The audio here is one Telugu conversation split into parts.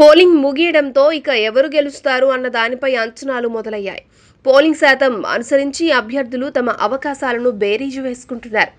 పోలింగ్ ముగియడంతో ఇక ఎవరు గెలుస్తారు అన్న దానిపై అంచనాలు మొదలయ్యాయి. పోలింగ్ శాతం అనుసరించి అభ్యర్థులు తమ అవకాశాలను బేరీజు వేసుకుంటున్నారు.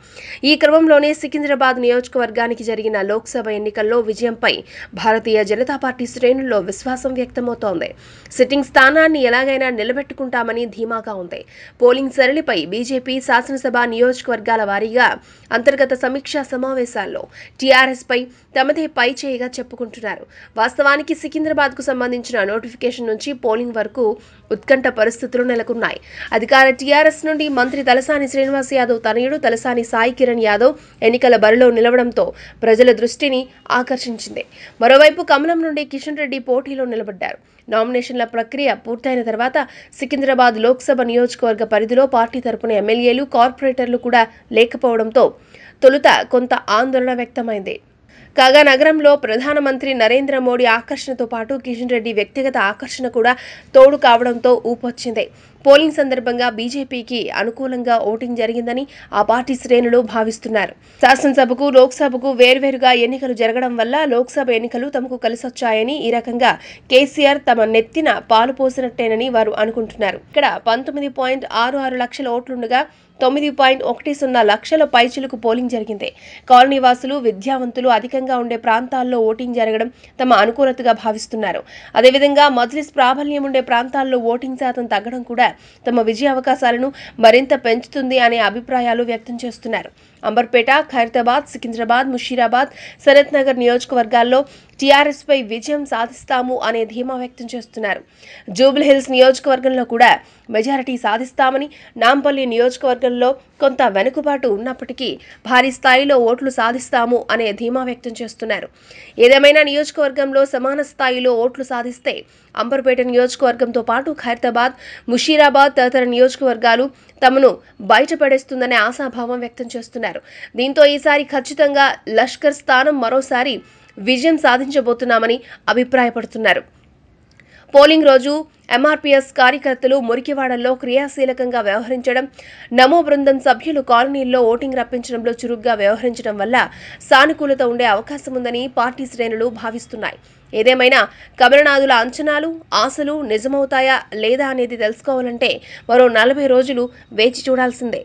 ఈ క్రమంలోనే సికింద్రాబాద్ నియోజకవర్గానికి జరిగిన లోక్సభ ఎన్నికల్లో విజయంపై భారతీయ జనతా పార్టీ శ్రేణుల్లో విశ్వాసం వ్యక్తమవుతోంది. సిట్టింగ్ స్థానాన్ని ఎలాగైనా నిలబెట్టుకుంటామని ధీమాగా ఉంది. పోలింగ్ సరళిపై బీజేపీ శాసనసభ నియోజకవర్గాల వారీగా అంతర్గత సమీక్షా సమావేశాల్లో టీఆర్ఎస్ పై తమదే పై చేయిగా చెప్పుకుంటున్నారు. వాస్తవానికి సికింద్రాబాద్కు సంబంధించిన నోటిఫికేషన్ నుంచి పోలింగ్ వరకు ఉత్కంఠ పరిస్థితులు నెలకొన్నాయి. అధికార టీఆర్ఎస్ నుండి మంత్రి తలసాని శ్రీనివాస్ యాదవ్ తనయుడు తలసాని సాయి కిరణ్ యాదవ్ ఎన్నికల బరిలో నిలవడంతో ప్రజల దృష్టిని ఆకర్షించింది. మరోవైపు కమలం నుండి కిషన్ రెడ్డి పోటీలో నిలబడ్డారు. నామినేషన్ల ప్రక్రియ పూర్తయిన తర్వాత సికింద్రాబాద్ లోక్సభ నియోజకవర్గ పరిధిలో పార్టీ తరపున ఎమ్మెల్యేలు, కార్పొరేటర్లు కూడా లేకపోవడంతో తొలుత కొంత ఆందోళన వ్యక్తమైంది. కాగా నగరంలో ప్రధానమంత్రి నరేంద్ర మోడీ ఆకర్షణతో పాటు కిషన్ రెడ్డి వ్యక్తిగత ఆకర్షణ కూడా తోడు కావడంతో ఊపొచ్చింది. పోలింగ్ సందర్భంగా బీజేపీకి అనుకూలంగా ఓటింగ్ జరిగిందని ఆ పార్టీ శ్రేణులు భావిస్తున్నారు. శాసనసభకు, లోక్సభకు వేర్వేరుగా ఎన్నికలు జరగడం వల్ల లోక్సభ ఎన్నికలు తమకు కలిసొచ్చాయని, ఈ రకంగా కేసీఆర్ తమ నెత్తిన పాలు పోసినట్టేనని వారు అనుకుంటున్నారు. ఇక్కడ 19.66 లక్షల ఓట్లుండగా 9.10 లక్షల పైచిలుకు పోలింగ్ జరిగింది. కాలనీ వాసులు, విద్యావంతులు అధికంగా ఉండే ప్రాంతాల్లో ఓటింగ్ జరగడం తమ అనుకూలతగా భావిస్తున్నారు. అదేవిధంగా మజ్లిస్ ప్రాబల్యం ఉండే ప్రాంతాల్లో ఓటింగ్ శాతం తగ్గడం కూడా తమ విజయ అవకాశాలను మరింత పెంచుతుంది అనే అభిప్రాయాలు వ్యక్తం చేస్తున్నారు. అంబర్పేట, ఖైరతాబాద్, సికింద్రాబాద్, ముషీరాబాద్, సనత్ నగర్ నియోజకవర్గాల్లో టీఆర్ఎస్ పై విజయం సాధిస్తాము అనే ధీమా వ్యక్తం చేస్తున్నారు. జూబ్లీహిల్స్ నియోజకవర్గంలో కూడా మెజారిటీ సాధిస్తామని, నాంపల్లి నియోజకవర్గంలో కొంత వెనుకబాటు ఉన్నప్పటికీ భారీ స్థాయిలో ఓట్లు సాధిస్తాము అనే ధీమా వ్యక్తం చేస్తున్నారు. ఏదేమైనా నియోజకవర్గంలో సమాన స్థాయిలో ఓట్లు సాధిస్తే అంబర్పేట నియోజకవర్గంతో పాటు ఖైరతాబాద్, ముషీరాబాద్ తదితర నియోజకవర్గాలు తమను బయటపడేస్తుందనే ఆశాభావం వ్యక్తం చేస్తున్నారు. దీంతో ఈసారి ఖచ్చితంగా లష్కర్ స్థానం మరోసారి విజయం సాధించబోతున్నామని అభిప్రాయపడుతున్నారు. పోలింగ్ రోజు ఎంఆర్పీఎస్ కార్యకర్తలు మురికివాడల్లో క్రియాశీలకంగా వ్యవహరించడం, నమో బృందం సభ్యులు కాలనీల్లో ఓటింగ్ రప్పించడంలో చురుగ్గా వ్యవహరించడం వల్ల సానుకూలత ఉండే అవకాశం ఉందని పార్టీ శ్రేణులు భావిస్తున్నాయి. ఏదేమైనా కమలనాథుల అంచనాలు, ఆశలు నిజమవుతాయా లేదా అనేది తెలుసుకోవాలంటే మరో 40 రోజులు వేచి చూడాల్సిందే.